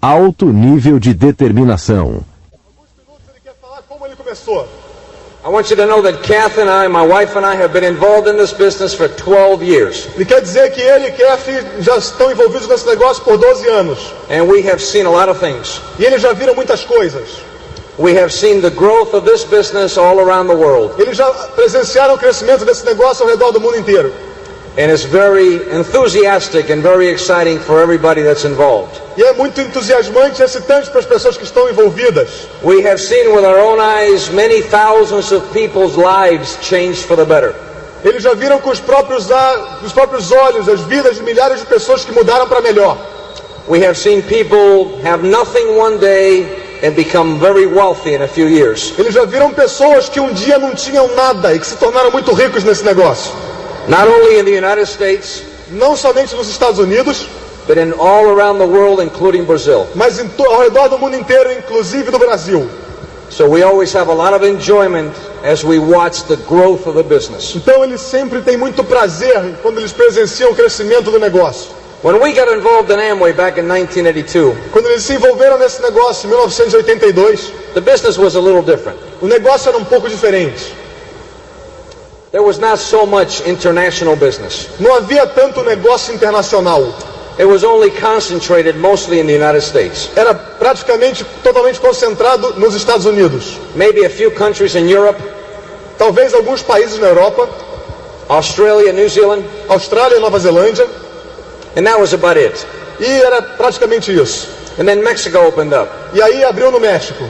alto nível de determinação. Ele quer falar como ele começou. I want you to know that Kath and I, my wife and I, have been involved in this business for 12 years. Ele quer dizer que ele e Kathy já estão envolvidos nesse negócio por 12 anos. And we have seen a lot of things. E eles já viram muitas coisas. We have seen the growth of this business all around the world. Eles já presenciaram o crescimento desse negócio ao redor do mundo inteiro. And it's very enthusiastic and very exciting for everybody that's involved. E é muito entusiasmante e excitante para as pessoas que estão envolvidas. We have seen with our own eyes many thousands of people's lives changed for the better. Eles já viram com os próprios olhos as vidas de milhares de pessoas que mudaram para melhor. We have seen people have nothing one day and become very wealthy in a few years. Eles já viram pessoas que um dia não tinham nada e que se tornaram muito ricos nesse negócio. Not only in the United States, não somente nos Estados Unidos, but in all around the world, including Brazil. Mas ao redor do mundo inteiro, inclusive do Brasil. So we always have a lot of enjoyment as we watch the growth of the business. Então eles sempre têm muito prazer quando eles presenciam o crescimento do negócio. When we got involved in Amway back in 1982, quando eles se envolveram nesse negócio em 1982, the business was a little different. O negócio era um pouco diferente. There was not so much international business. Não havia tanto negócio internacional. It was only concentrated mostly in the United States. Era praticamente totalmente concentrado nos Estados Unidos. Maybe a few countries in Europe. Talvez alguns países na Europa. Australia, New Zealand. Austrália e Nova Zelândia. And that was about it. E era praticamente isso. And then Mexico opened up. E aí abriu no México.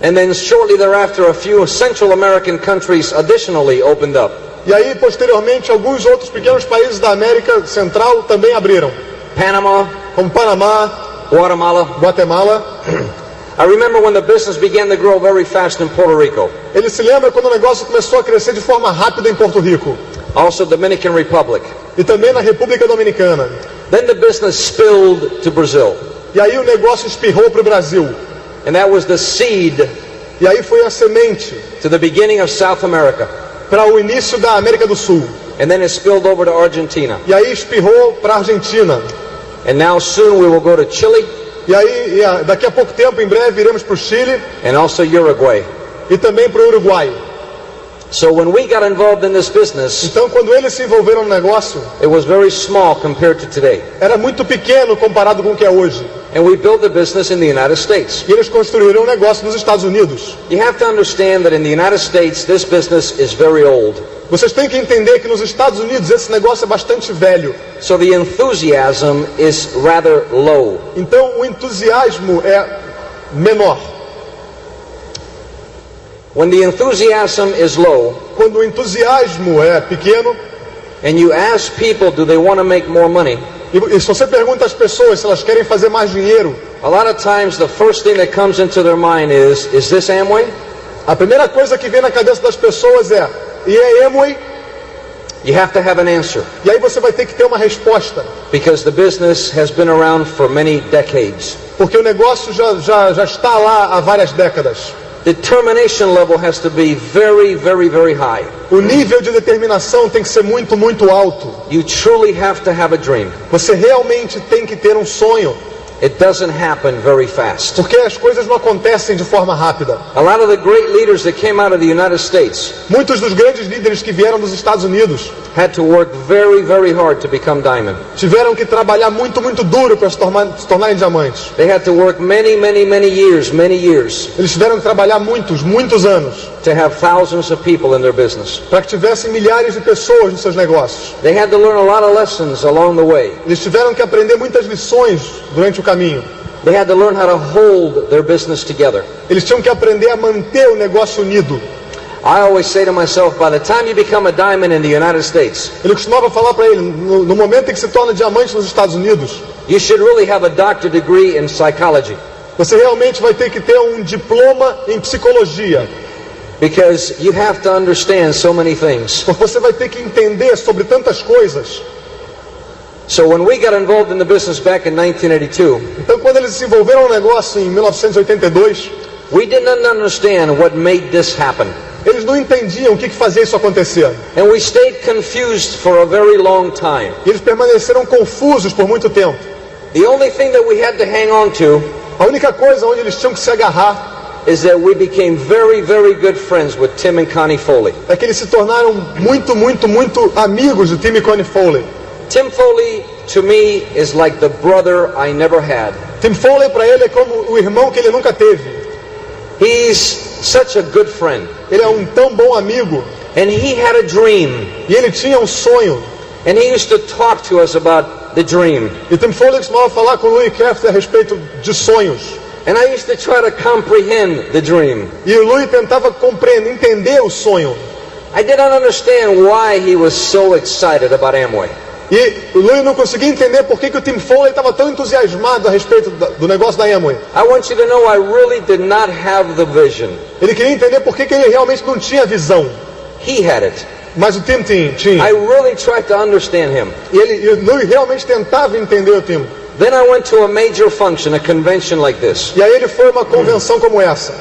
And then shortly thereafter a few Central American countries additionally opened up. E aí posteriormente alguns outros pequenos países da América Central também abriram. Panama, como Panamá, Guatemala. I remember when the business began to grow very fast in Puerto Rico. Ele se lembra quando o negócio começou a crescer de forma rápida em Porto Rico. Also Dominican Republic. E também na República Dominicana. Then the business spilled to Brazil. E aí o negócio espirrou para o Brasil. And that was the seed. E aí foi a semente. To the beginning of South America. Para o início da América do Sul. And then it spilled over to Argentina. E aí espirrou para a Argentina. And now soon we will go to Chile. E aí daqui a pouco tempo, em breve, iremos para o Chile. And also Uruguay. E também para o Uruguai. So when we got involved in this business, então quando eles se envolveram no negócio, it was very small compared to today. Era muito pequeno comparado com o que é hoje. And we built the business in the United States. E eles construíram um negócio nos Estados Unidos. You have to understand that in the United States this business is very old. Vocês têm que entender que nos Estados Unidos esse negócio é bastante velho. So the enthusiasm is rather low. Então o entusiasmo é menor. When the enthusiasm is low, quando o entusiasmo é pequeno, and you ask people, do they want to make more money? E se você pergunta às pessoas se elas querem fazer mais dinheiro, a lot of times the first thing that comes into their mind is this Amway? A primeira coisa que vem na cabeça das pessoas é, e é Amway? You have to have an answer. E aí você vai ter que ter uma resposta. Because the business has been around for many decades. Porque o negócio já está lá há várias décadas. Determination level has to be very, very, very high. O nível de determinação tem que ser muito, muito alto. You truly have to have a dream. Você realmente tem que ter um sonho. It doesn't happen very fast. Porque as coisas não acontecem de forma rápida. A lot of the great leaders that came out of the United States, muitos dos grandes líderes que vieram dos Estados Unidos, had to work very, very hard to become diamond. Tiveram que trabalhar muito, muito duro para se tornarem diamantes. They had to work many, many, many years. Eles tiveram que trabalhar muitos anos. To have thousands of people in their business. Para que tivessem milhares de pessoas nos seus negócios. They had to learn a lot of lessons along the way. Eles tiveram que aprender muitas lições durante o caminho. They had to learn how to hold their business together. Eles tinham que aprender a manter o negócio unido. I always say to myself, by the time you become a diamond in the United States, ele costumava falar para ele, no momento em que se torna diamante nos Estados Unidos, you should really have a doctorate degree in psychology. Você realmente vai ter que ter um diploma em psicologia. Because you have to understand so many things. Porque você vai ter que entender sobre tantas coisas. So when we got involved in the business back in 1982, então quando eles se envolveram no negócio em 1982, we didn't understand what made this happen. Eles não entendiam o que fazia isso acontecer. And we stayed confused for a very long time. E eles permaneceram confusos por muito tempo. The only thing that we had to hang on to A única coisa onde eles tinham que se agarrar is that we became very, very good friends with Tim and Connie Foley. é que eles se tornaram muito amigos de Tim e Connie Foley. Tim Foley, to me, is like the brother I never had. Tim Foley para ele é como o irmão que ele nunca teve. He's such a good friend. Ele é tão bom amigo. And he had a dream. E ele tinha sonho. And he used to talk to us about the dream. E Tim Foley costumava falar com o Louie Carrillo a respeito de sonhos. And I used to try to comprehend the dream. E o Louie tentava compreender, entender o sonho. I did not understand why he was so excited about Amway. E o Louie não conseguia entender por que o Tim Foley estava tão entusiasmado a respeito do negócio da Amway. I want you to know I really did not have the vision. Ele queria entender por que ele realmente não tinha visão. He had it. Mas o Tim tinha. I really tried to understand him. E o Louie realmente tentava entender o Tim. Then I went to a major function, a convention like this. E aí ele foi a uma convenção como essa.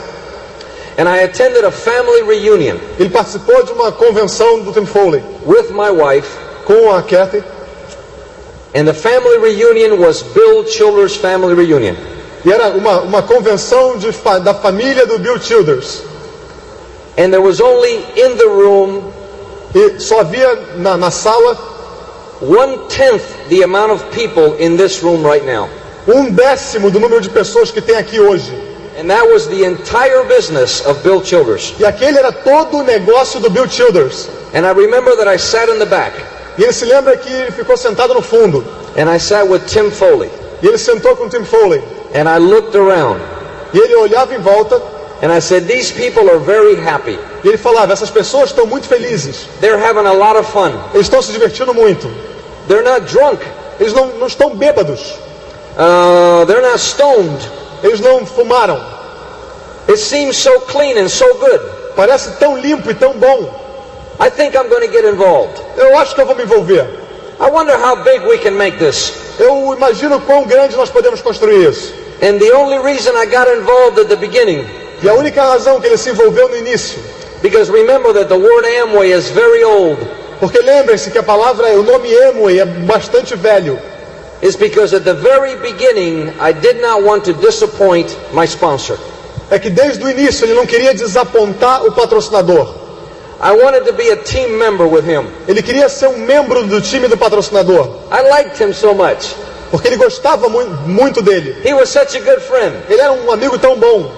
And I attended a family reunion. Ele participou de uma convenção do Tim Foley with my wife. Com a Kathy. And the family reunion was Bill Childers' family reunion. E era uma convenção da família do Bill Childers. And there was only in the room, e só havia na sala 1/10 the amount of people in this room right now. 1/10 do número de pessoas que tem aqui hoje. And that was the entire business of Bill Childers. E aquele era todo o negócio do Bill Childers. And I remember that I sat in the back. E ele se lembra que ele ficou sentado no fundo. And I sat with Tim Foley. E ele sentou com Tim Foley. And I looked around. E ele olhava em volta. And I said, these people are very happy. E ele falava, essas pessoas estão muito felizes. They're having a lot of fun. Eles estão se divertindo muito. They're not drunk. Eles não estão bêbados. They're not stoned. Eles não fumaram. It seems so clean and so good. Parece tão limpo e tão bom. I think I'm going to get involved. Eu acho que eu vou me envolver. I wonder how big we can make this. Eu imagino quão grande nós podemos construir isso. And the only reason I got involved at the beginning. E a única razão que ele se envolveu no início. Because remember that the word Amway is very old. Porque lembrem-se que o nome Amway é bastante velho. Is because at the very beginning I did not want to disappoint my sponsor. É que desde o início ele não queria desapontar o patrocinador. I wanted to be a team member with him. Ele queria ser membro do time do patrocinador. I liked him so much. Porque ele gostava muito dele. He was such a good friend. Ele era amigo tão bom.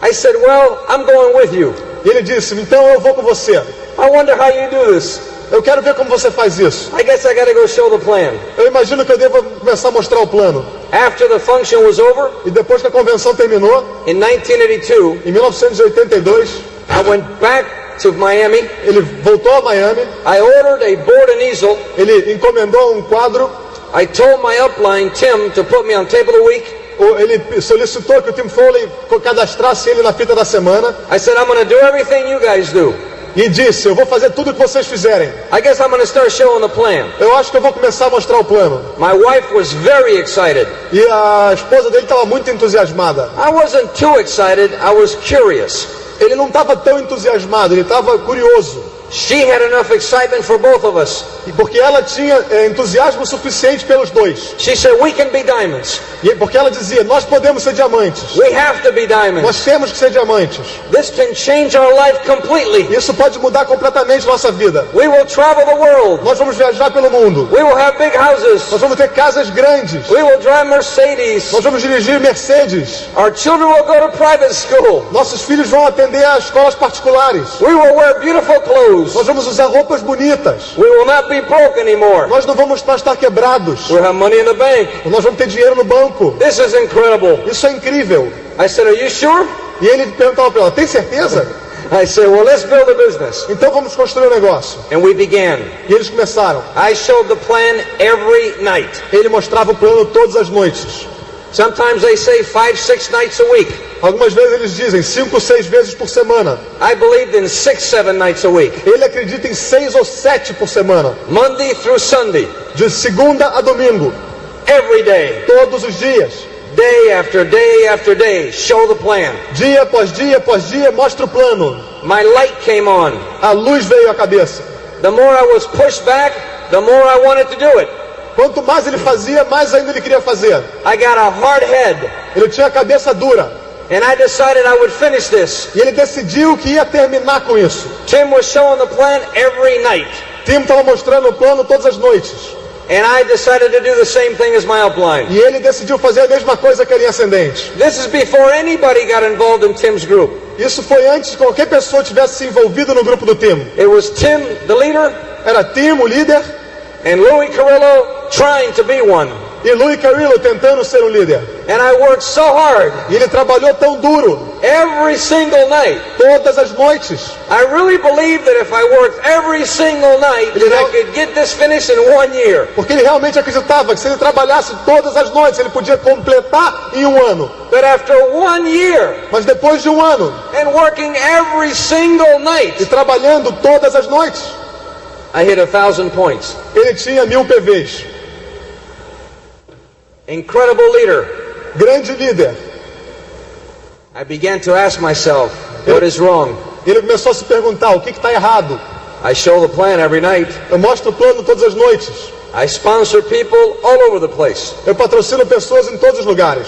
I said, well, I'm going with you. E ele disse, então eu vou com você. I wonder how you do this. Eu quero ver como você faz isso. I guess I got to go show the plan. Eu imagino que eu devo começar a mostrar o plano. After the function was over, e depois que a convenção terminou, in 1982, em 1982, I went back to Miami. Ele voltou a Miami. I ordered a board and easel. Ele encomendou quadro. I told my upline Tim to put me on tape of the week. Ele solicitou que o Tim Foley cadastrasse ele na fita da semana. I said, I'm going to do everything you guys do. E disse, eu vou fazer tudo o que vocês fizerem. I guess I'm going to start showing the plan. Eu acho que eu vou começar a mostrar o plano. My wife was very excited. E a esposa dele estava muito entusiasmada. I wasn't too excited, I was curious. Ele não estava tão entusiasmado, ele estava curioso. She had enough excitement for both of us. E porque ela tinha entusiasmo suficiente pelos dois. She said, we can be diamonds. E porque ela dizia, nós podemos ser diamantes. We have to be diamonds. Nós temos que ser diamantes. This can change our life completely. Isso pode mudar completamente nossa vida. We will travel the world. Nós vamos viajar pelo mundo. We will have big houses. Nós vamos ter casas grandes. We will drive Mercedes. Nós vamos dirigir Mercedes. Our children will go to private school. Nossos filhos vão atender a escolas particulares. We will wear beautiful clothes. Nós vamos usar roupas bonitas. We will not be broke anymore. Nós não vamos mais estar quebrados. We'll have money in the bank. Nós vamos ter dinheiro no banco. This is incredible. Isso é incrível. I said, are you sure? E ele perguntava para ela, tem certeza? I said, well, let's build a business. Então vamos construir um negócio. And we began. E eles começaram. I showed the plan every night. Ele mostrava o plano todas as noites. Sometimes they say 5, 6 nights a week. Algumas vezes eles dizem 5 ou 6 vezes por semana. I believed in 6, 7 nights a week. Ele acredita em 6 ou 7 por semana. Monday through Sunday. De segunda a domingo. Every day. Todos os dias. Day after day after day. Show the plan. Dia após dia após dia, mostra o plano. My light came on. A luz veio à cabeça. The more I was pushed back, the more I wanted to do it. Quanto mais ele fazia, mais ainda ele queria fazer. I got a hard head, Ele tinha a cabeça dura. and I decided I would finish this. E ele decidiu que ia terminar com isso. Tim was showing the plan every night, Tim estava mostrando o plano todas as noites. and I decided to do the same thing as my upline. E ele decidiu fazer a mesma coisa que a linha ascendente. This is before anybody got involved in Tim's group. Isso foi antes que qualquer pessoa tivesse se envolvido no grupo do Tim. It was Tim, the leader, Era Tim, o líder, and Louie Carrillo trying to be one. e Louie Carrillo tentando ser um líder. And I worked so hard E ele trabalhou tão duro, every single night. todas as noites. I really believed that if I worked every single night, that I could get this finished in 1 year. Porque ele realmente acreditava que se ele trabalhasse todas as noites, ele podia completar em um ano. But after 1 year Mas depois de um ano, and working every single e night, trabalhando todas as noites, I hit 1,000 points. ele tinha 1000 PVs. Incredible leader. Grande líder. I began to ask myself, what is wrong? Ele começou a se perguntar, o que está errado? I show the plan every night. Eu mostro o plano todas as noites. I sponsor people all over the place. Eu patrocino pessoas em todos os lugares.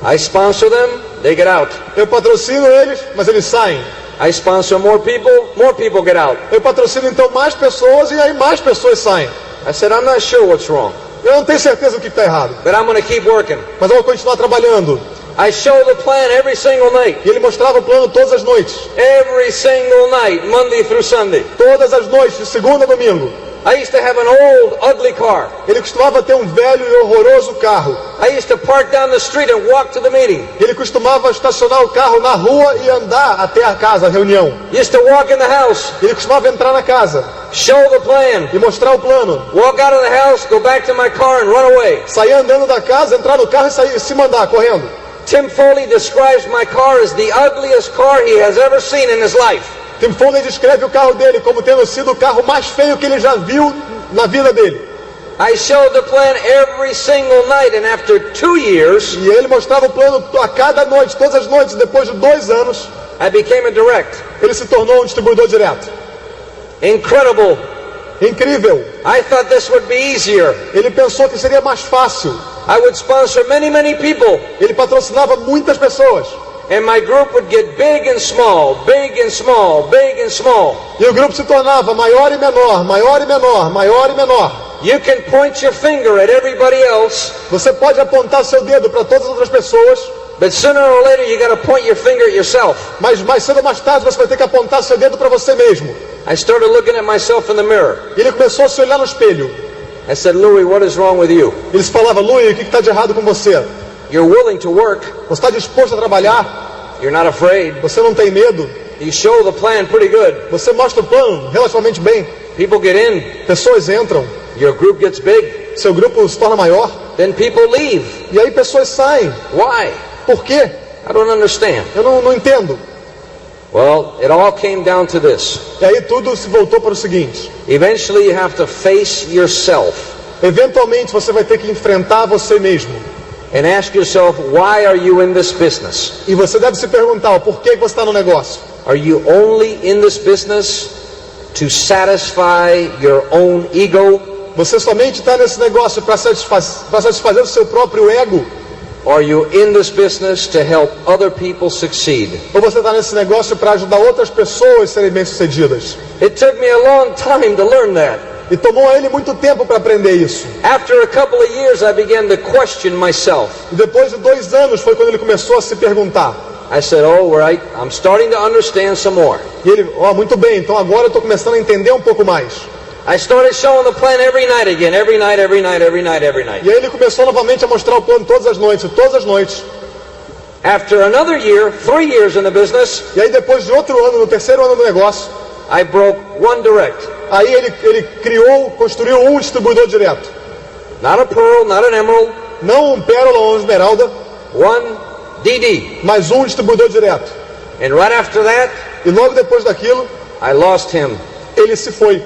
I sponsor them, they get out. Eu patrocino eles, mas eles saem. I sponsor more people get out. Eu patrocino então mais pessoas e aí mais pessoas saem. I said, I'm not sure what's wrong, Eu não tenho certeza do que está errado, but I'm going to keep working. mas eu vou continuar trabalhando. I show the plan every single night. E ele mostrava o plano todas as noites. Every single night, Monday through Sunday. Todas as noites, de segunda a domingo. I used to have an old, ugly car. Ele costumava ter um velho e horroroso carro. I used to park down the street and walk to the meeting. Ele costumava estacionar o carro na rua e andar até a casa, a reunião. Used to walk in the house, Ele costumava entrar na casa show the plan, e mostrar o plano. walk out of the house, go back to my car and run away. Sair andando da casa, entrar no carro e sair, se mandar, correndo. Tim Foley describes my car as the ugliest car he has ever seen in his life. Tim Foley descreve o carro dele como tendo sido o carro mais feio que ele já viu na vida dele. I showed the plan every single night, and after 2 years, E ele mostrava o plano a cada noite, todas as noites. Depois de 2 anos, I became a direct. ele se tornou um distribuidor direto. Incredible. Incrível. I thought this would be easier. Ele pensou que seria mais fácil. I would sponsor many people, Ele patrocinava muitas pessoas. and my group would get big and small, big and small, big and small. E o grupo se tornava maior e menor, maior e menor, maior e menor. You can point your finger at everybody else, Você pode apontar seu dedo para todas as outras pessoas, but sooner or later you got to point your finger at yourself. mas mais cedo ou mais tarde você vai ter que apontar seu dedo para você mesmo. I started looking at myself in the mirror. E ele começou a se olhar no espelho. I said, Louie, what is wrong with you? Ele se falava, Louie, o que está de errado com você? You're willing to work. Você está disposto a trabalhar? You're not afraid. Você não tem medo? You show the plan pretty good. Você mostra o plano relativamente bem. People get in. Pessoas entram. Your group gets big. Seu grupo se torna maior. Then people leave. E aí pessoas saem. Why? Por quê? I don't understand. Eu não entendo. Well, it all came down to this. E aí tudo se voltou para o seguinte. Eventually you have to face yourself Eventualmente você vai ter que enfrentar você mesmo. and ask yourself, why are you in this business? E você deve se perguntar, por que você está no negócio? Are you only in this business to satisfy your own ego? Você somente está nesse negócio para satisfazer o seu próprio ego? Or are you in this business to help other people succeed? Ou você está nesse negócio para ajudar outras pessoas a serem bem-sucedidas? It took me a long time to learn that. E tomou a ele muito tempo para aprender isso. After a couple of years, I began to question myself. E depois de 2 anos foi quando ele começou a se perguntar. I said, oh, right, I'm starting to understand some more. E ele, muito bem, então agora eu estou começando a entender um pouco mais. I started showing the plan every night again, every night, every night, every night, every night. E aí ele começou novamente a mostrar o plano todas as noites, todas as noites. After another year, 3 years in the business, E aí depois de outro ano, no terceiro ano do negócio, I broke one direct. aí ele construiu um distribuidor direto. Not a pearl, not an emerald, Não um pérola ou uma esmeralda, one DD. mas um distribuidor direto. And right after that, E logo depois daquilo, I lost him. ele se foi.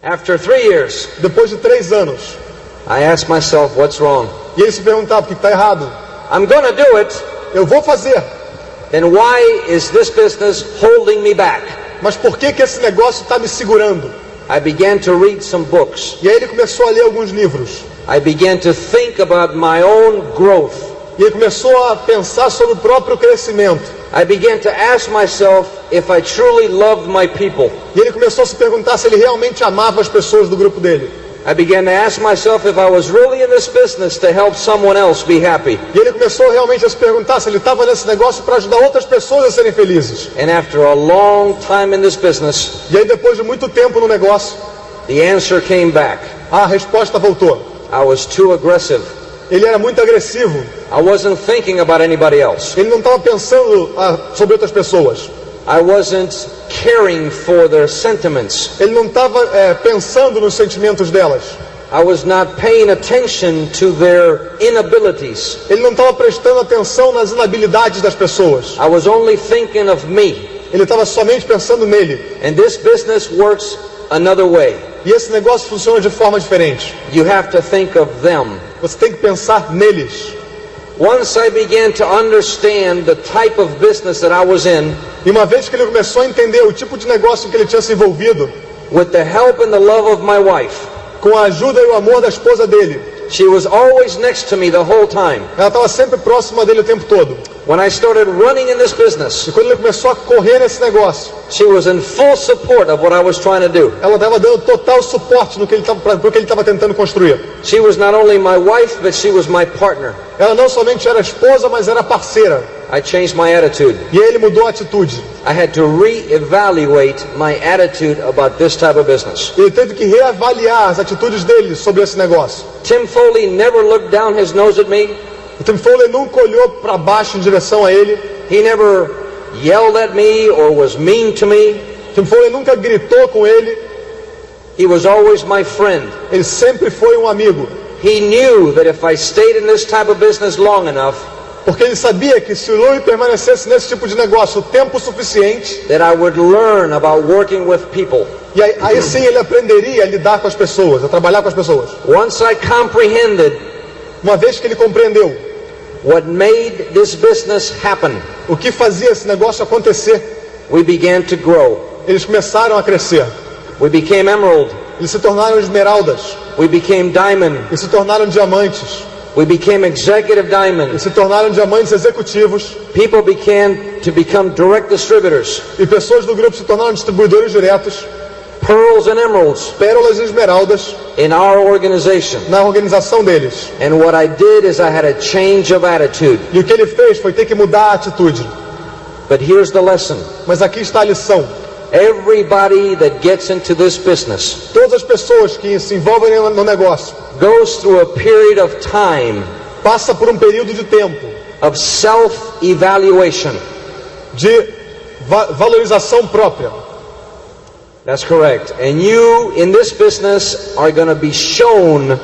After 3 years, Depois de 3 anos. I asked myself, what's wrong? E ele se perguntava, o que está errado? I'm gonna do it, Eu vou fazer, then why is this business holding me back? mas por que esse negócio está me segurando? I began to read some books. E aí ele começou a ler alguns livros. I began to think about my own growth. E ele começou a pensar sobre o próprio crescimento. I began to ask myself if I truly loved my people. E ele começou a se perguntar se ele realmente amava as pessoas do grupo dele. I began to ask myself if I was really in this business to help someone else be happy. E ele começou realmente a se perguntar se ele estava nesse negócio para ajudar outras pessoas a serem felizes. And after a long time in this business, E aí depois de muito tempo no negócio, the answer came back. a resposta voltou. I was too aggressive. Ele era muito agressivo. I wasn't thinking about anybody else. Ele não estava pensando sobre outras pessoas. I wasn't caring for their sentiments. Ele não estava pensando nos sentimentos delas. I was not paying attention to their inabilities. Ele não estava prestando atenção nas inabilidades das pessoas. I was only thinking of me. Ele estava somente pensando nele. And this business works another way. E esse negócio funciona de forma diferente. You have to think of them. Você tem que pensar neles. Once I began to understand the type of business that I was in, E uma vez que ele começou a entender o tipo de negócio em que ele tinha se envolvido, with the help and the love of my wife, com a ajuda e o amor da esposa dele, she was always next to me the whole time. ela estava sempre próxima dele o tempo todo. When I started running in this business, E quando ele começou a correr nesse negócio, she was in full support of what I was trying to do. ela estava dando total suporte no que ele estava tentando construir. She was not only my wife, but she was my partner. Ela não somente era esposa, mas era parceira. I changed my attitude. E ele mudou a atitude. I had to re-evaluate my attitude about this type of business. Ele teve que reavaliar as atitudes dele sobre esse negócio. Tim Foley never looked down his nose at me. O Tim Foley nunca olhou para baixo em direção a ele. He never yelled at me or was mean to me. Tim Foley nunca gritou com ele. He was always my friend. Ele sempre foi um amigo. He knew that if I stayed in this type of business long enough, Porque ele sabia que se o Louie permanecesse nesse tipo de negócio o tempo suficiente, that I would learn about working with people. e aí sim ele aprenderia a lidar com as pessoas, a trabalhar com as pessoas. Once I comprehended Uma vez que ele compreendeu what made this business happen, o que fazia esse negócio acontecer, we began to grow. eles começaram a crescer. We became emerald. Eles se tornaram esmeraldas. We became diamond. Eles se tornaram diamantes. We became executive diamond. Eles se tornaram diamantes executivos. People began to become direct distributors. E pessoas do grupo se tornaram distribuidores diretos. Pearls and emeralds Pérolas e esmeraldas in our organization. na organização deles. And what I did is I had a change of attitude. E o que ele fez foi ter que mudar a atitude. But here's the lesson. Mas aqui está a lição. Everybody that gets into this business Todas as pessoas que se envolvem no negócio goes through a period of time passa por um período de tempo of self-evaluation. de valorização própria. That's correct. And you in this business are going to be shown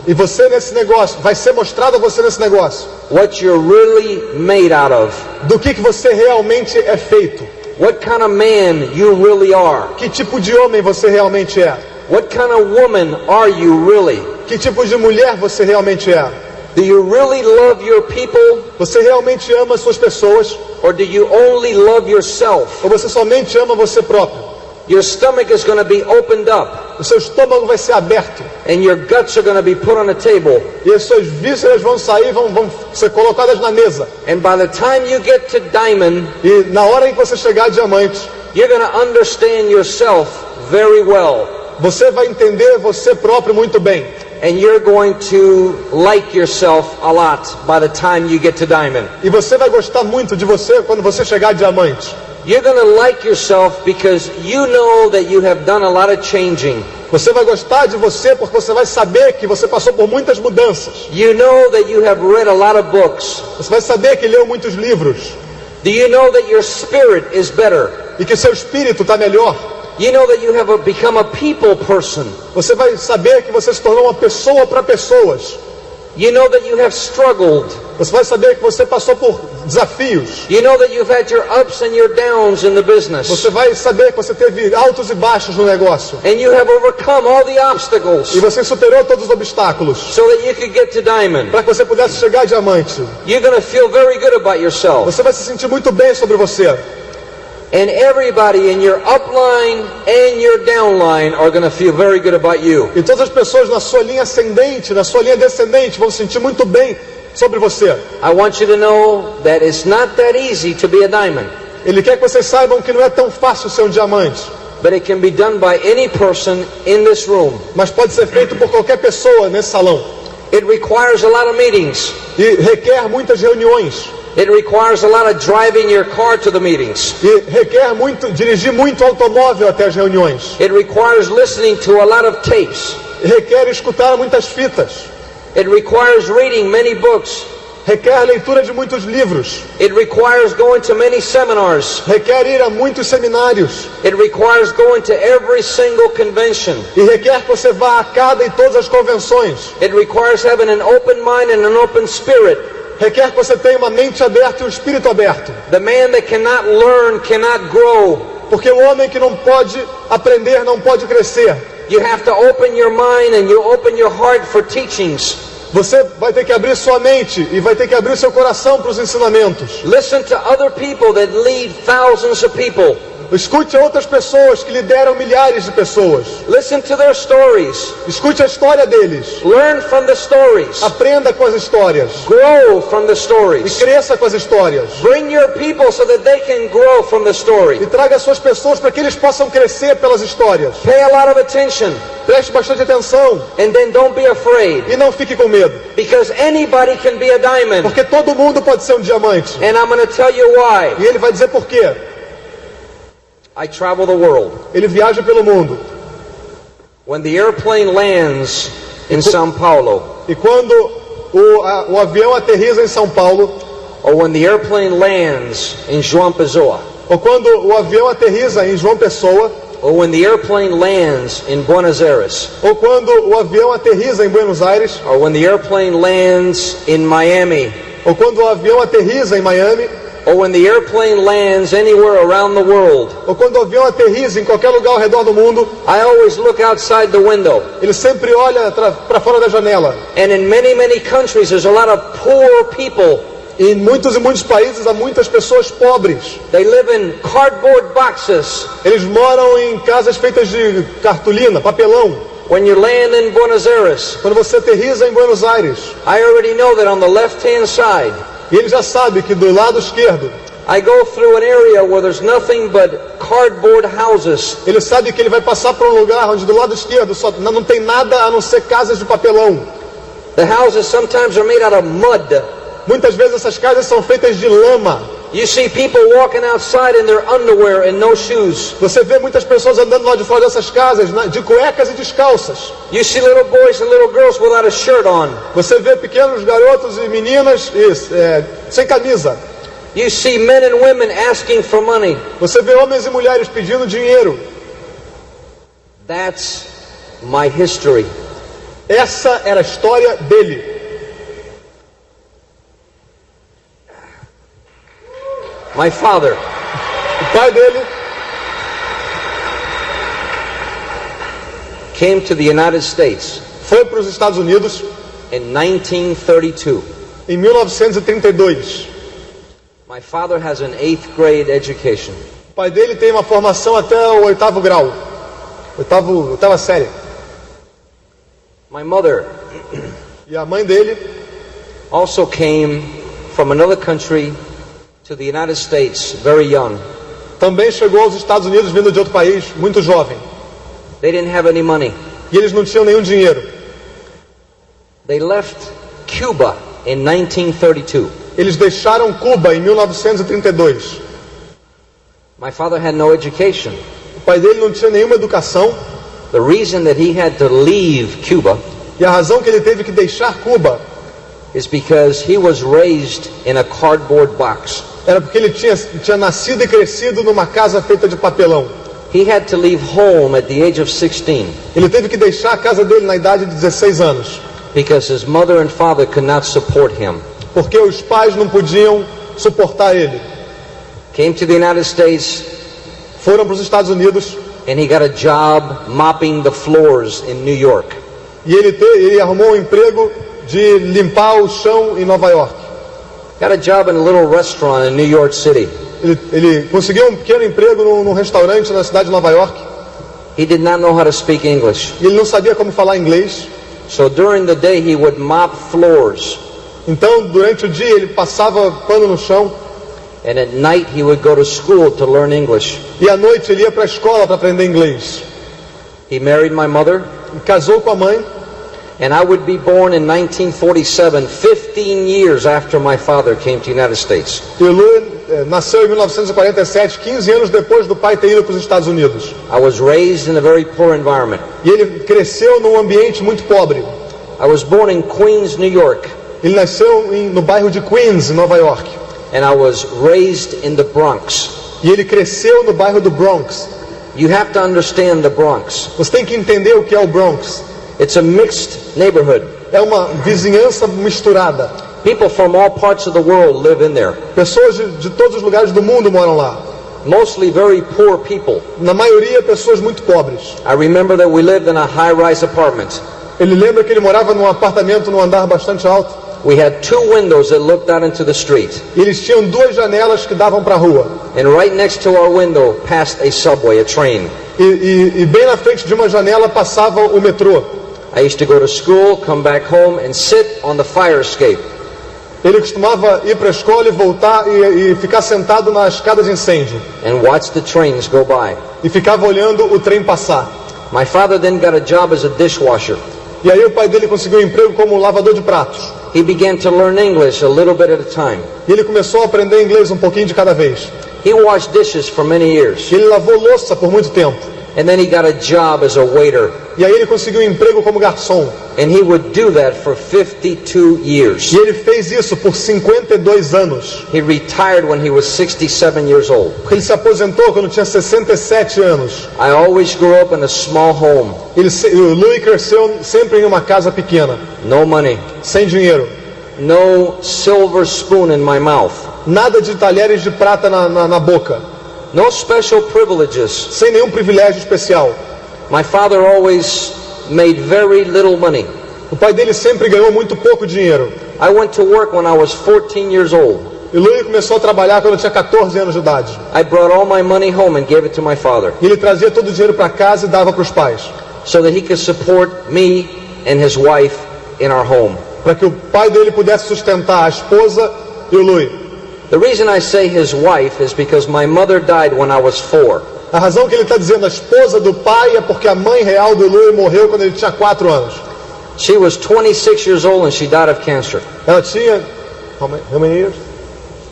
E você nesse negócio, vai ser mostrado a você nesse negócio what you're really made out of. do que você realmente é feito. What kind of man you really are. Que tipo de homem você realmente é. What kind of woman are you really? Que tipo de mulher você realmente é. Do you really love your people? Você realmente ama as suas pessoas Or do you only love yourself? ou você somente ama você próprio? Your stomach is going to be opened up O seu estômago vai ser aberto and your guts are going to be put on a table. e as suas vísceras vão sair, vão ser colocadas na mesa. And by the time you get to diamond, E na hora em que você chegar a diamante, you're going to understand yourself very well. você vai entender você próprio muito bem. And you're going to like yourself a lot by the time you get to diamond. E você vai gostar muito de você quando você chegar a diamante. You're going to like yourself because you know that you have done a lot of changing. Você vai gostar de você porque você vai saber que você passou por muitas mudanças. You know that you have read a lot of books. Você vai saber que leu muitos livros. Do you know that your spirit is better? E que seu espírito está melhor. You know that you have become a people person. Você vai saber que você se tornou uma pessoa para pessoas. You know that you have struggled. Você vai saber que você passou por desafios. You know that you've had your ups and your downs in the business. Você vai saber que você teve altos e baixos no negócio. And you have overcome all the obstacles E você superou todos os obstáculos so that you could get to diamond. para que você pudesse chegar a diamante. You're going to feel very good about yourself. Você vai se sentir muito bem sobre você. And everybody in your upline and your downline are going to feel very good about you. E todas as pessoas na sua linha ascendente, na sua linha descendente vão se sentir muito bem sobre você. I want you to know that it's not that easy to be a diamond. Ele quer que vocês saibam que não é tão fácil ser um diamante. But it can be done by any person in this room. Mas pode ser feito por qualquer pessoa nesse salão. It requires a lot of meetings. E requer muitas reuniões. It requires a lot of driving your car to the meetings. E requer muito, dirigir muito automóvel até as reuniões. It requires listening to a lot of tapes. E requer escutar muitas fitas. It requires reading many books. Requer a leitura de muitos livros. It requires going to many seminars. Requer ir a muitos seminários. It requires going to every single convention. E requer que você vá a cada e todas as convenções. It requires having an open mind and an open spirit. Requer que você tenha uma mente aberta e um espírito aberto. The man that cannot learn cannot grow. Porque o homem que não pode aprender não pode crescer. You have to open your mind and you open your heart for teachings. Você vai ter que abrir sua mente e vai ter que abrir seu coração para os ensinamentos. Listen to other people that lead thousands of people. Escute outras pessoas que lideram milhares de pessoas. Listen to their stories. Escute a história deles. Learn from the stories. Aprenda com as histórias. Grow from the E stories. cresça com as histórias. Bring your people so that they can grow from the story. E traga suas pessoas para que eles possam crescer pelas histórias. Pay a lot of attention. Preste bastante atenção And then don't be afraid. e não fique com medo. Because anybody can be a diamond. Porque todo mundo pode ser um diamante. And I'm going to tell you why. E ele vai dizer por quê. I travel the world. Ele viaja pelo mundo. When the airplane lands in São Paulo, E quando o avião aterriza em São Paulo, or when the airplane lands in João Pessoa, ou quando o avião aterriza em João Pessoa, or when the airplane lands in Buenos Aires, ou quando o avião aterriza em Buenos Aires, or when the airplane lands in Miami, ou quando o avião aterriza em Miami, or when the airplane lands anywhere around the world, ou quando o avião aterriza em qualquer lugar ao redor do mundo, I always look outside the window. ele sempre olha para fora da janela. And in many, many countries, there's a lot of poor people. Em muitos e muitos países há muitas pessoas pobres. They live in cardboard boxes. Eles moram em casas feitas de cartolina, papelão. When you land in Buenos Aires, Quando você aterriza em Buenos Aires, I already know that on the left-hand side, e ele já sabe que do lado esquerdo, I go through an area where there's nothing but cardboard houses. ele sabe que ele vai passar por um lugar onde do lado esquerdo só não tem nada a não ser casas de papelão. The houses sometimes are made out of mud. Muitas vezes essas casas são feitas de lama. You see people walking outside in their underwear and no shoes. Você vê muitas pessoas andando lá de fora dessas casas de cuecas e descalças. You see little boys and little girls without a shirt on. Você vê pequenos garotos e meninas sem camisa. You see men and women asking for money. Você vê homens e mulheres pedindo dinheiro. That's my history. Essa era a história dele. My father, O pai dele came to the United States foi para os Estados Unidos in 1932. em 1932. My father has an 8th grade education. O pai dele tem uma formação até o 8º grau, oitava série. My mother E a mãe dele also came from another country to the United States very young. também chegou aos Estados Unidos vindo de outro país, muito jovem. They didn't have any money. E eles não tinham nenhum dinheiro. They left Cuba in 1932. Eles deixaram Cuba em 1932. My father had no education. O pai dele não tinha nenhuma educação. The reason that he had to leave Cuba E a razão que ele teve que deixar Cuba is because he was raised in a cardboard box. era porque ele tinha nascido e crescido numa casa feita de papelão. He had to leave home at the age of 16 Ele teve que deixar a casa dele na idade de 16 anos. because his mother and father could not support him. Porque os pais não podiam suportar ele. Came to the United States Foram para os Estados Unidos and he got a job mopping the floors in New York. e ele arrumou um emprego de limpar o chão em Nova York. Got a job in a little restaurant in New York City. Ele conseguiu um pequeno emprego num restaurante na cidade de Nova York. He did not know how to speak English. E ele não sabia como falar inglês. So during the day he would mop floors. Então, durante o dia, ele passava pano no chão. And at night he would go to school to learn English. E à noite ele ia para a escola para aprender inglês. He married my mother. E casou com a mãe. And I would be born in 1947, 15 years after my father came to the United States. E o Louie nasceu em 1947, 15 anos depois do pai ter ido para os Estados Unidos. I was raised in a very poor environment. E ele cresceu num ambiente muito pobre. I was born in Queens, New York. Ele nasceu no bairro de Queens, em Nova York. And I was raised in the Bronx. E ele cresceu no bairro do Bronx. You have to understand the Bronx. Você tem que entender o que é o Bronx. It's a mixed neighborhood. É uma vizinhança misturada. People from all parts of the world live in there. Pessoas de todos os lugares do mundo moram lá. Mostly very poor people. Na maioria, pessoas muito pobres. I remember that we lived in a high-rise apartment. Ele lembra que ele morava num apartamento num andar bastante alto. We had 2 windows that looked out into the street. E eles tinham 2 janelas que davam para a rua. And right next to our window passed a subway, a train. E bem na frente de uma janela passava o metrô. I used to go to school, come back home and sit on the fire escape. Ele costumava ir para a escola e voltar e ficar sentado na escada de incêndio. And watch the trains go by. E ficava olhando o trem passar. My father then got a job as a dishwasher. E aí o pai dele conseguiu um emprego como lavador de pratos. He began to learn English a little bit at a time. E ele começou a aprender inglês um pouquinho de cada vez. He washed dishes for many years. E ele lavou louça por muito tempo. And then he got a job as a waiter. E aí ele conseguiu um emprego como garçom. And he would do that for 52 years. E ele fez isso por 52 anos. He retired when he was 67 years old. Porque ele se aposentou quando tinha 67 anos. I always grew up in a small home. O Louie cresceu sempre em uma casa pequena. No money. Sem dinheiro. No silver spoon in my mouth. Nada de talheres de prata na boca. No special privileges. Sem nenhum privilégio especial. My father always made very little money. O pai dele sempre ganhou muito pouco dinheiro. I went to work when I was 14 years old. E Louie começou a trabalhar quando tinha 14 anos de idade. I brought all my money home and gave it to my father. E ele trazia todo o dinheiro para casa e dava para os pais. So that he could support me and his wife in our home. Para que o pai dele pudesse sustentar a esposa e o Louie. The reason I say his wife is because my mother died when I was 4. A razão que ele está dizendo a esposa do pai é porque a mãe real do Louie morreu quando ele tinha 4 anos. She was 26 years old and she died of cancer. Ela tinha... How many years?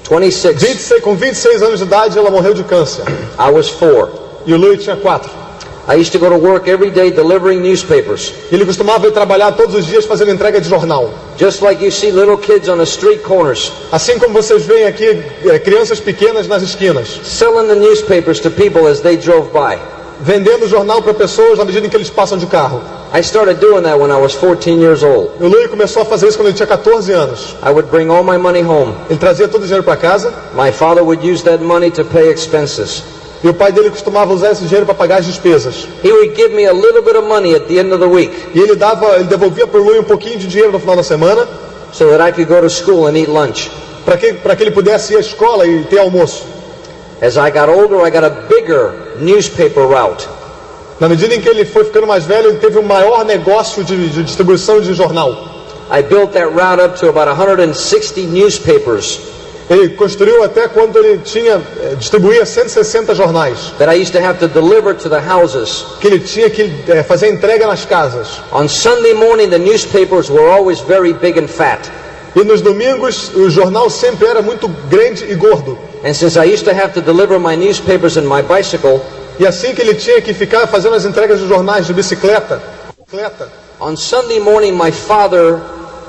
26. Com 26 anos de idade ela morreu de câncer. I was 4. E o Louie tinha 4. I used to go to work every day delivering newspapers. Ele costumava ir trabalhar todos os dias fazendo entrega de jornal. Just like you see little kids on the street corners. Assim como vocês veem aqui crianças pequenas nas esquinas. Selling the newspapers to people as they drove by. Vendendo jornal para pessoas na medida em que eles passam de carro. I started doing that when I was 14 years old. O Louie começou a fazer isso quando ele tinha 14 anos. I would bring all my money home. Ele trazia todo o dinheiro para casa. My father would use that money to pay expenses. E o pai dele costumava usar esse dinheiro para pagar as despesas. He would give me a little bit of money at the end of the week. E ele devolvia para o Louie um pouquinho de dinheiro no final da semana. So that I could go to school and eat lunch. Para que ele pudesse ir à escola e ter almoço. As I got older, I got a bigger newspaper route. Na medida em que ele foi ficando mais velho, ele teve um maior negócio de distribuição de jornal. I built that route up to about 160 newspapers. Ele construiu até quando ele distribuía 160 jornais. That I used to have to deliver to the houses. Que ele tinha que fazer entrega nas casas. On Sunday morning, the newspapers were always very big and fat. E nos domingos, o jornal sempre era muito grande e gordo. And since I used to have to deliver my newspapers in my bicycle, e assim que ele tinha que ficar fazendo as entregas de jornais de bicicleta. On Sunday morning, my father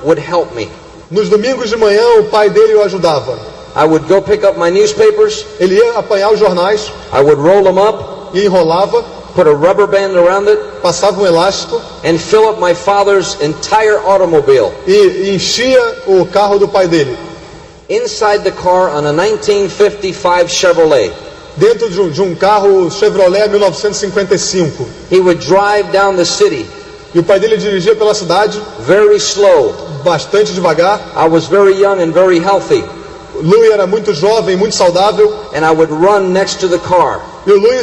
would help me. Nos domingos de manhã, o pai dele o ajudava. I would go pick up my newspapers. Ele ia apanhar os jornais. I would roll them up. E enrolava. Put a rubber band around it. Passava um elástico. And fill up my father's entire automobile. E enchia o carro do pai dele. Inside the car on a 1955 Chevrolet. Dentro de um carro Chevrolet 1955. He would drive down the city. E o pai dele dirigia pela cidade. Very slow. Bastante devagar. I was very young and very healthy. Louie era muito jovem, muito saudável. and I would run next to the car, E o Louie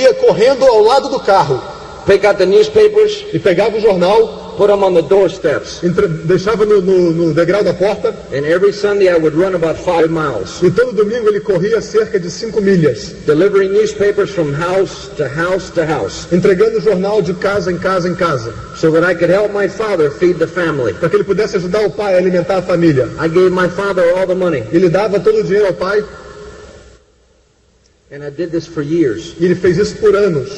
ia correndo ao lado do carro. pick out the newspapers, E pegava o jornal, put them on the doorsteps. deixava no degrau da porta. And every Sunday I would run about 5 miles, E todo domingo ele corria cerca de 5 milhas. delivering newspapers from house to house to house, Entregando o jornal de casa em casa em casa. so that I could help my father feed the family. Para que ele pudesse ajudar o pai a alimentar a família. I gave my father all the money, Ele dava todo o dinheiro ao pai. and I did this for years. E ele fez isso por anos.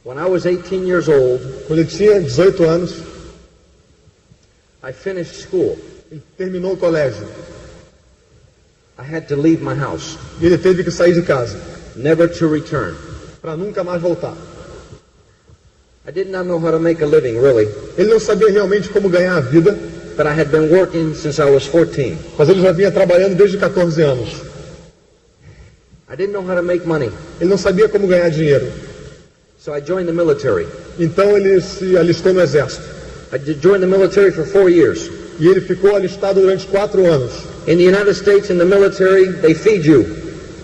When I was 18 years old, Quando ele tinha 18 anos, I finished school. ele terminou o colégio. I had to leave my house, E ele teve que sair de casa. never to return. Para nunca mais voltar. I did not know how to make a living, really, Ele não sabia realmente como ganhar a vida. but I had been working since I was 14. Mas ele já vinha trabalhando desde 14 anos. I didn't know how to make money, Ele não sabia como ganhar dinheiro. so I joined the military. Então ele se alistou no exército. I joined the military for 4 years. E ele ficou alistado durante 4 anos. In the United States, in the military, they feed you,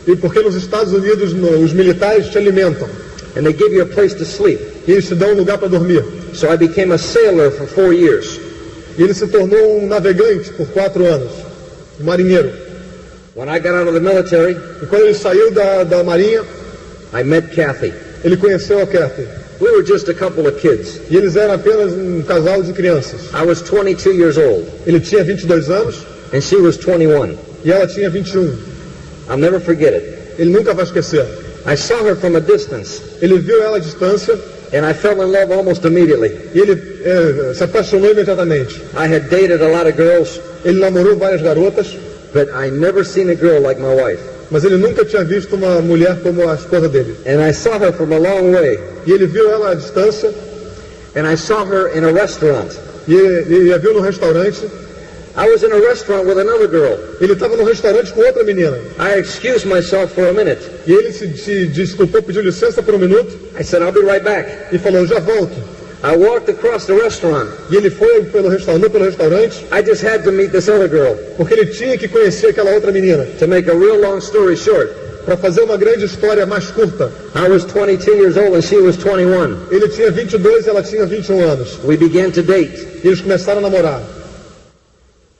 E porque nos Estados Unidos os militares te alimentam. and they give you a place to sleep. E eles te dão um lugar para dormir. So I became a sailor for 4 years. E ele se tornou um navegante por 4 anos. Um marinheiro. When I got out of the military, E quando ele saiu da marinha, I met Kathy. ele conheceu a Kathy. We were just a couple of kids. E eles eram apenas um casal de crianças. I was 22 years old, Ele tinha 22 anos and she was 21. e ela tinha 21. I'll never forget it. Ele nunca vai esquecer. I saw her from a distance, Ele viu ela à distância and I fell in love almost immediately. e ele se apaixonou imediatamente. I had dated a lot of girls, Ele namorou várias garotas, but I never seen a girl like my wife. mas ele nunca tinha visto uma mulher como a esposa dele. And I saw her from a long way, E ele viu ela à distância and I saw her in a restaurant. e ele a viu no restaurante. I was in a restaurant with another girl. Ele estava no restaurante com outra menina. I excused myself for a minute. E ele se desculpou, pediu licença por um minuto I said, I'll be right back. e falou, já volto. I walked across the restaurant. E ele foi pelo restaurante I just had to meet this other girl. porque ele tinha que conhecer aquela outra menina. To make a real long story short, Para fazer uma grande história mais curta, I was 22 years old and she was 21. ele tinha 22 e ela tinha 21 anos. We began to date, E eles começaram a namorar.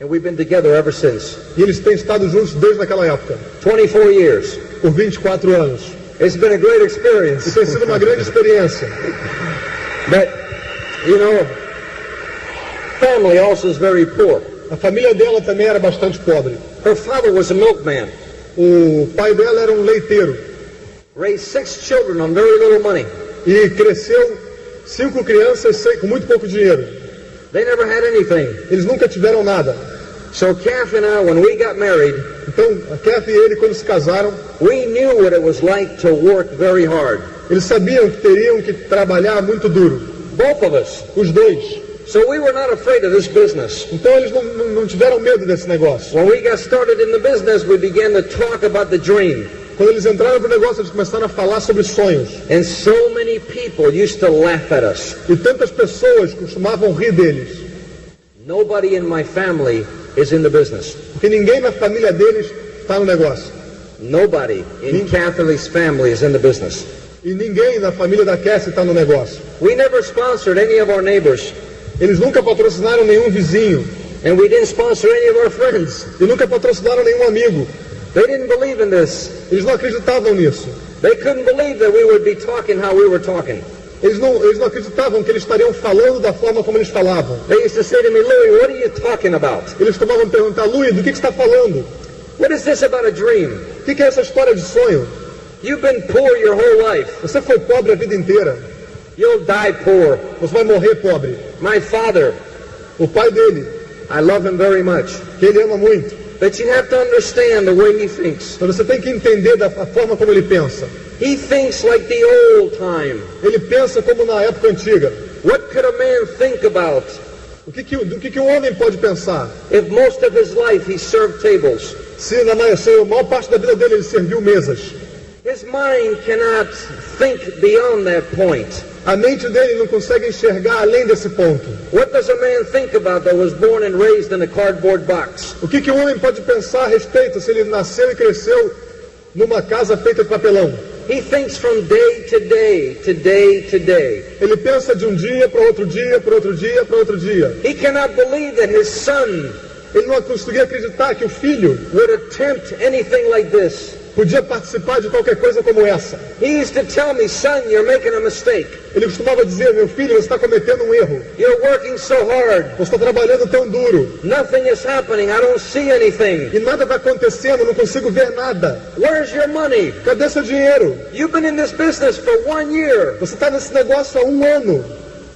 and we've been together ever since. E eles têm estado juntos desde aquela época, 24 years. por 24 anos. It's been a great E experience. tem sido uma grande experiência. But, you know, family also is very poor. A família dela também era bastante pobre. Her father was a milkman, O pai dela era um leiteiro. raised 6 children on very little money. E cresceu 5 crianças com muito pouco dinheiro. They never had anything. Eles nunca tiveram nada. So Kath and I, when we got married, Então, a Kathy e ele, quando se casaram, we knew what it was like to work very hard. eles sabiam que teriam que trabalhar muito duro. Both of us. Os dois. So we were not afraid of this business. Então, eles não tiveram medo desse negócio. When we got started in the business, we began to talk about the dream. Quando eles entraram pro negócio, eles começaram a falar sobre sonhos. And so many people used to laugh at us. E tantas pessoas costumavam rir deles. Nobody in my family is in the business. Porque ninguém na família deles está no negócio. Nobody in Kathy's family is in the business. E ninguém na família da Cassie está no negócio. We never sponsored any of our neighbors, Eles nunca patrocinaram nenhum vizinho. and we didn't sponsor any of our friends. E nunca patrocinaram nenhum amigo. They didn't believe in this. Eles não acreditavam nisso. They couldn't believe that we would be talking how we were talking. Eles não acreditavam que eles estariam falando da forma como eles falavam. They used to say to me, Louie, what are you talking about? Eles costumavam perguntar, Louie, do que você está falando? What is this about a dream? O que é essa história de sonho? You've been poor your whole life. Você foi pobre a vida inteira. You'll die poor. Você vai morrer pobre. My father, O pai dele, I love him very much. que ele ama muito. But you have to understand the way he thinks. Então você tem que entender da forma como ele pensa. He thinks like the old time. Ele pensa como na época antiga. What could a man think about Do que um homem pode pensar? if most of his life he served tables? Se a maior parte da vida dele ele serviu mesas. His mind cannot think beyond that point. A mente dele não consegue enxergar além desse ponto. What does a man think about that was born and raised in a cardboard box? O que um homem pode pensar a respeito se ele nasceu e cresceu numa casa feita de papelão? He thinks from day to day, to day to day. Ele pensa de um dia para outro dia, para outro dia, para outro dia. He cannot believe that his son Ele não conseguia acreditar que o filho would attempt anything like this. podia participar de qualquer coisa como essa. He used to tell me, son, you're making a mistake. Ele costumava dizer, meu filho, você está cometendo um erro. You're working so hard. Você está trabalhando tão duro. Nothing is happening. I don't see anything. E nada está acontecendo, não consigo ver nada. Where's your money? Cadê seu dinheiro? You've been in this business for 1 year. Você está nesse negócio há 1 ano.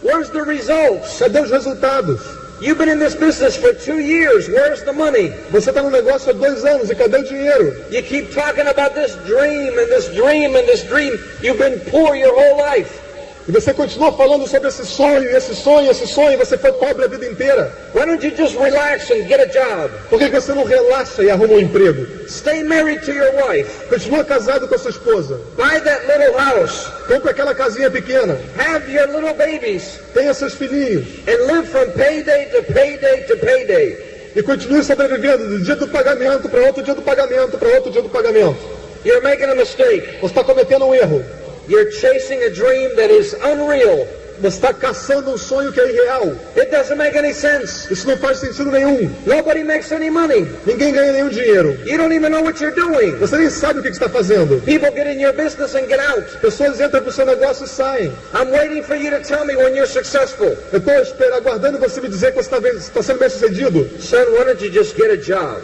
Where's the results? Cadê os resultados? You've been in this business for 2 years. Where's the money? Você está no negócio há 2 anos e cadê o dinheiro? You keep talking about this dream and this dream and this dream. You've been poor your whole life. E você continua falando sobre esse sonho, esse sonho, esse sonho, e você foi pobre a vida inteira. Why don't you just relax and get a job? Por que você não relaxa e arruma um emprego? Stay married to your wife. Continua casado com a sua esposa. Buy that little house. Compra aquela casinha pequena. Have your little babies. Tenha seus filhinhos. And live from payday to payday to payday. E continue sobrevivendo do dia do pagamento para outro dia do pagamento para outro dia do pagamento. You're making a mistake. Você está cometendo um erro. You're chasing a dream that is unreal. Você está caçando um sonho que é irreal. It doesn't make any sense. Isso não faz sentido nenhum. Nobody makes any money. Ninguém ganha nenhum dinheiro. You don't even know what you're doing. Você nem sabe o que está fazendo. People get in your business and get out. Pessoas entram para o seu negócio e saem. I'm waiting for you to tell me when you're successful. Eu estou aguardando você me dizer que você está sendo bem sucedido. Son, why don't you just get a job?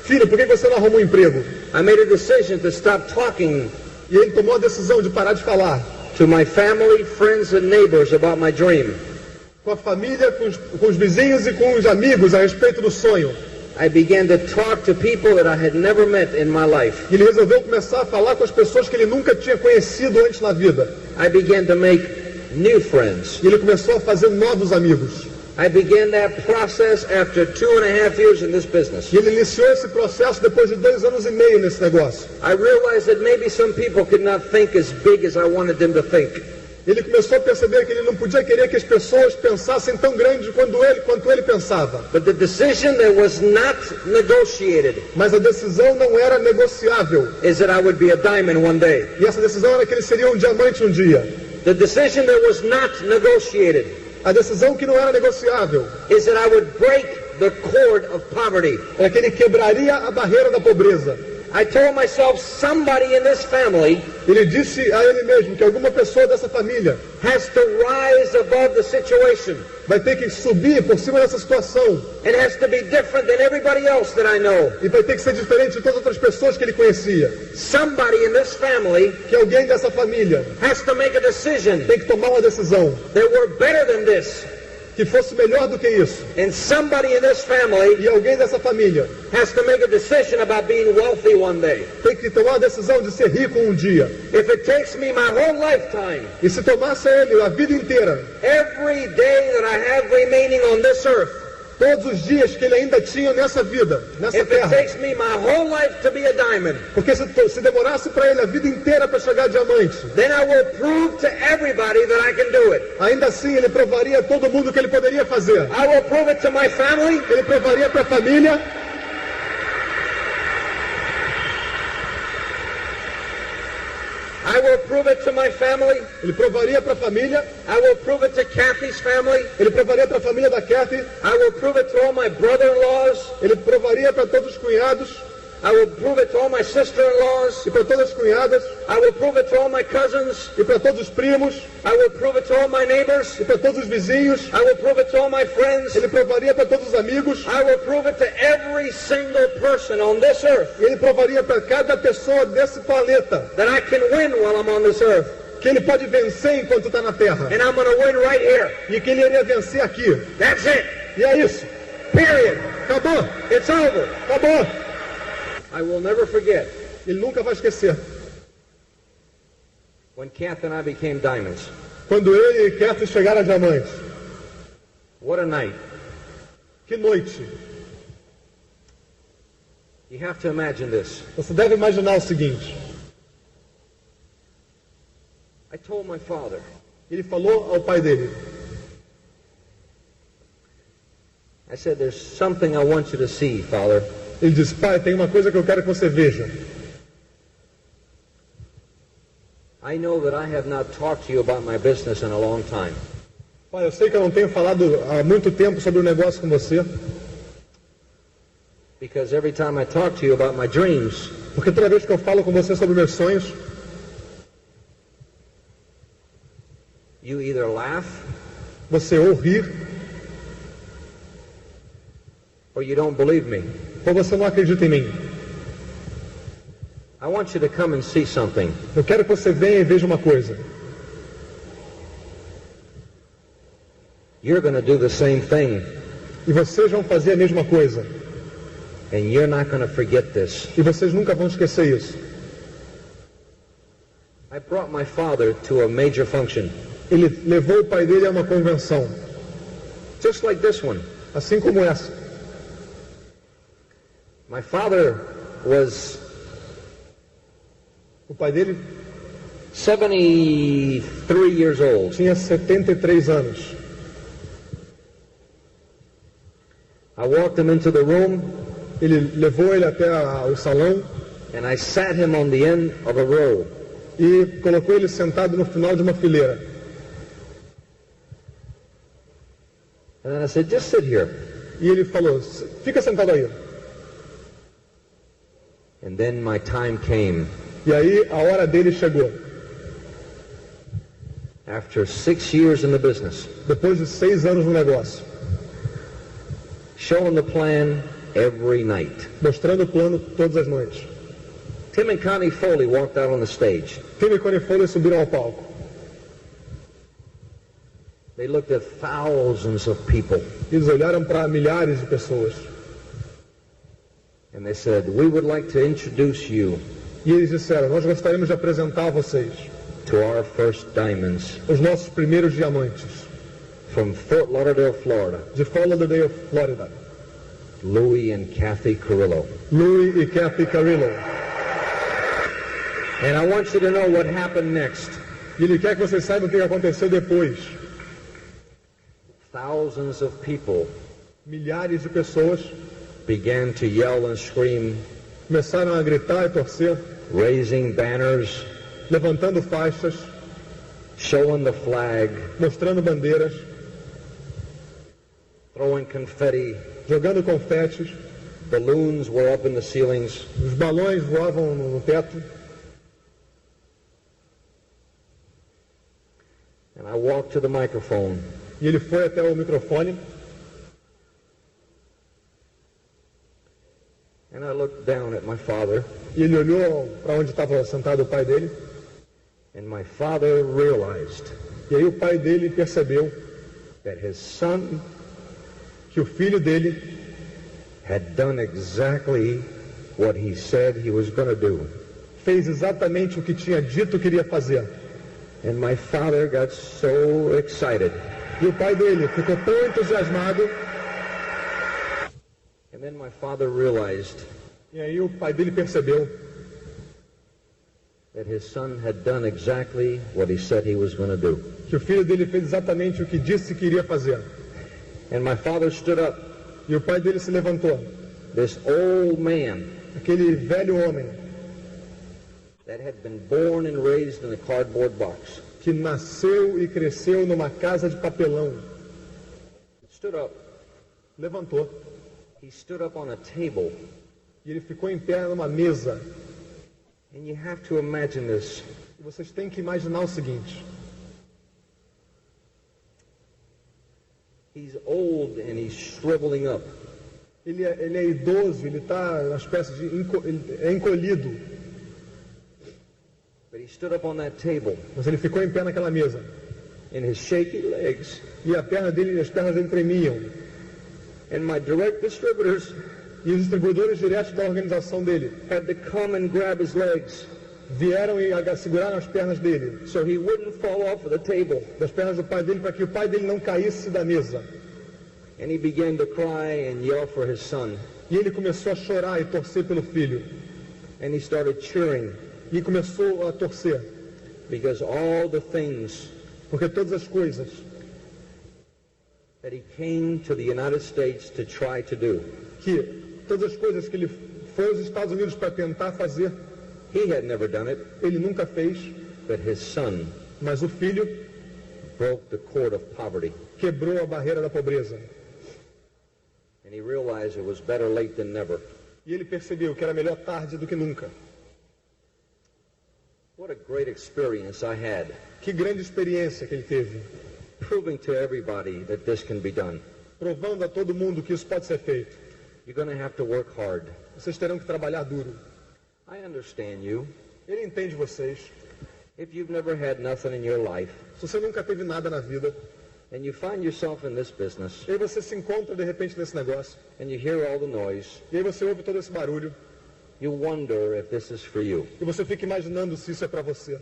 Filho, por que você não arruma um emprego? I made a decision to stop talking E ele tomou a decisão de parar de falar to my family, friends and neighbors about my dream. com a família, com os vizinhos e com os amigos a respeito do sonho. I began to talk to people that I had never met in my life. E ele resolveu começar a falar com as pessoas que ele nunca tinha conhecido antes na vida. I began to make new friends. E ele começou a fazer novos amigos. I began that process after 2.5 years in this business. E ele iniciou esse processo depois de 2 anos e meio nesse negócio. I realized that maybe some people could not think as big as I wanted them to think. Ele começou a perceber que ele não podia querer que as pessoas pensassem tão grande quanto ele pensava. But the decision that was not negotiated Mas a decisão não era negociável. is that I would be a diamond one day. E essa decisão era que ele seria um diamante um dia. The decision that was not negotiated A decisão que não era negociável is that I would break the cord of poverty. era que ele quebraria a barreira da pobreza. I told myself somebody in this family Ele disse a ele mesmo que alguma pessoa dessa família has to rise above the situation. vai ter que subir por cima dessa situação It has to be different than everybody else that I know. e vai ter que ser diferente de todas as outras pessoas que ele conhecia. Somebody in this family Que alguém dessa família has to make a decision tem que tomar uma decisão that we're better than this. que fosse melhor do que isso. And somebody in this family E alguém dessa família has to make a decision about being wealthy one day. tem que tomar a decisão de ser rico um dia. If it takes me my whole lifetime, E se tomasse ele a vida inteira, every day that I have remaining on this earth, todos os dias que ele ainda tinha nessa vida, nessa if it terra, takes me my whole life to be a diamond, porque se demorasse para ele a vida inteira para chegar a diamante, then I will prove to everybody that I can do it. ainda assim ele provaria a todo mundo que ele poderia fazer. I will prove it to my family. Ele provaria para a família, I will prove it to my family. ele provaria para a família, I will prove it to Kathy's family. ele provaria para a família da Kathy, I will prove it to all my brother-in-laws. ele provaria para todos os cunhados I will prove it to all my sister-in-laws. e para todas as cunhadas I will prove it to all my cousins. e para todos os primos I will prove it to all my neighbors. e para todos os vizinhos, I will prove it to all my friends. ele provaria para todos os amigos I will prove it to every single person on this earth e ele provaria para cada pessoa desse planeta that I can win while I'm on this earth. que ele pode vencer enquanto está na Terra And I'm going to win right here. e que ele iria vencer aqui. That's it. E é isso. Period. Acabou. It's over. Acabou. I will never forget Ele nunca vai esquecer. when Kath and I became diamonds. Quando ele e Kathy chegaram a diamante. What a night. Que noite. You have to imagine this. Você deve imaginar o seguinte. I told my father, Ele falou ao pai dele. I said, there's something I want you to see, Father. Ele disse, pai, tem uma coisa que eu quero que você veja. I know that I have not talked to you about my business in a long time. Pai, eu sei que eu não tenho falado há muito tempo sobre o negócio com você. Because every time I talk to you about my dreams, Porque toda vez que eu falo com você sobre meus sonhos, you either laugh você ou ri, or you don't believe me. ou você não acredita em mim. I want you to come and see something. Eu quero que você venha e veja uma coisa. You're going to do the same thing, E vocês vão fazer a mesma coisa. and you're not going to forget this. E vocês nunca vão esquecer isso. I brought my father to a major function, Ele levou o pai dele a uma convenção, just like this one. assim como essa. My father was O pai dele 73 years old. tinha 73 anos. I walked him into the room, Ele levou ele até o salão and I sat him on the end of a row. e colocou ele sentado no final de uma fileira. And then I said, just sit here. E ele falou, fica sentado aí. And then my time came. E aí a hora dele chegou. After 6 years in the business, Depois de 6 anos no negócio, showing the plan every night. mostrando o plano todas as noites. Tim and Connie Foley walked out on the stage. Tim e Connie Foley subiram ao palco. They looked at thousands of people, Eles olharam para milhares de pessoas. and they said, we would like to introduce you E eles disseram, nós gostaríamos de apresentar a vocês to our first diamonds os nossos primeiros diamantes, from Fort Lauderdale, Florida, de Fort Lauderdale, Flórida. Louie and Kathy Carrillo. Louie e Carrillo Carrillo. And I want you to know what happened next. E ele quer que vocês saibam o que aconteceu depois. Thousands of people Milhares de pessoas began to yell and scream, começaram a gritar e torcer, raising banners, levantando faixas, showing the flag, mostrando bandeiras, throwing confetti. jogando confetes, Balloons were up in the ceilings. os balões voavam no teto. And I walked to the microphone, E ele foi até o microfone and I looked down at my father, e ele olhou para onde estava sentado o pai dele. and my father realized E aí o pai dele percebeu that his son que o filho dele had done exactly what he said he was going to do. fez exatamente o que tinha dito que iria fazer. And my father got so excited. E o pai dele ficou tão entusiasmado. And then my father realized E aí o pai dele percebeu that his son had done exactly what he said he was going to do. que o filho dele fez exatamente o que disse que iria fazer. And my father stood up. E o pai dele se levantou. This old man Aquele velho homem that had been born and raised in a cardboard box que nasceu e cresceu numa casa de papelão. stood up. Levantou. He stood up on a table. E ele ficou em pé numa mesa. And you have to imagine this. E vocês têm que imaginar o seguinte. He's old and he's shriveling up. Ele é idoso, ele está na espécie de ele é encolhido. But he stood up on that table Mas ele ficou em pé naquela mesa. and his shaky legs. E as pernas dele tremiam. And my direct distributors E os distribuidores diretos da organização dele had to come and grab his legs vieram e seguraram as pernas dele, so he wouldn't fall off of the table. das pernas do pai dele, para que o pai dele não caísse da mesa. And he began to cry and yell for his son. E ele começou a chorar e torcer pelo filho. And he started cheering E começou a torcer, because all the things Porque todas as coisas that he came to the United States to try to do, todas as coisas que ele foi aos Estados Unidos para tentar fazer, he had never done it, ele nunca fez, but his son mas o filho broke the cord of poverty. quebrou a barreira da pobreza. And he realized it was better late than never. E ele percebeu que era melhor tarde do que nunca. What a great experience I had, Que grande experiência que ele teve, proving to everybody that this can be done. provando a todo mundo que isso pode ser feito. You're going to have to work hard. Vocês terão que trabalhar duro. I understand you. Ele entende vocês. If you've never had nothing in your life, Se você nunca teve nada na vida, and you find yourself in this business, e aí você se encontra de repente nesse negócio, and you hear all the noise, e aí você ouve todo esse barulho, you wonder if this is for you. e você fica imaginando se isso é para você.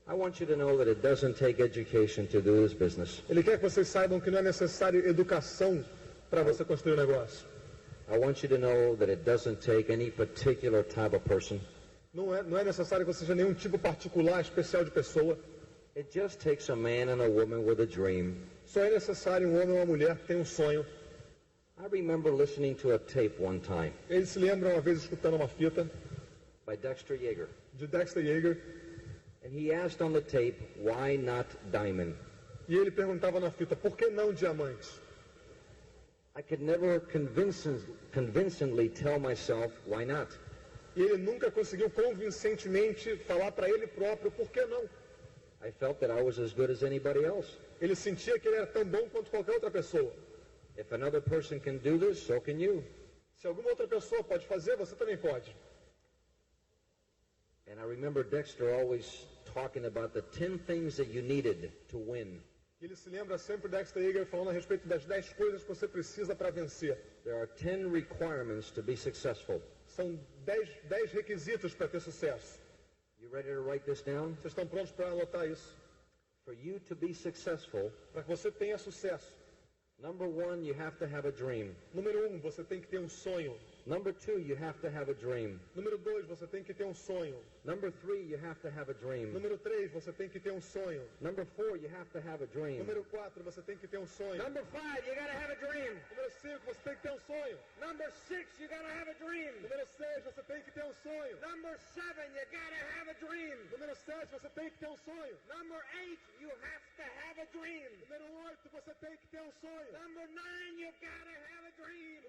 I want you to know that it doesn't take education to do this business. Ele quer que vocês saibam que não é necessário educação para você construir um negócio. I want you to know that it doesn't take any particular type of person. Não é necessário que você seja nenhum tipo particular, especial de pessoa. It just takes a man and a woman with a dream. Só é necessário um homem ou uma mulher que tem um sonho. I remember listening to a tape one time Ele se lembra uma vez escutando uma fita by Dexter Yeager. de Dexter Yeager, And he asked on the tape, why not diamond? e ele perguntava na fita, por que não diamante? I could never convincingly tell myself, why not? E ele nunca conseguiu convincentemente falar para ele próprio, por que não? I felt that I was as good as anybody else. Ele sentia que ele era tão bom quanto qualquer outra pessoa. If another person can do this, so can you. Se alguma outra pessoa pode fazer, você também pode. And I remember Dexter always talking about the 10 things that you needed to win. E ele se lembra sempre Dexter Yeager falando a respeito das 10 coisas que você precisa para vencer. There are 10 requirements to be successful. São 10 requisitos para ter sucesso. You ready to write this down? Vocês estão prontos para anotar isso? For you to be successful, Para que você tenha sucesso. number 1, you have to have a dream. Número 1, você tem que ter um sonho. Number 2, you have to have a dream. Número 2, você tem que ter um sonho. Number 3, you have to have a dream. Número 3, você tem que ter um sonho. Number 4, you have to have a dream. Número 4, você tem que ter um sonho. Number 5, you gotta have a dream. Número 5, você tem que ter um sonho. Number 6, you gotta have a dream. Número 6, você tem que ter um sonho. Number 7, you gotta have a dream. Número 7, você tem que ter um sonho. Number 8, you have to have a dream. Número 8, você tem que ter um sonho. Number 9, you gotta have a dream.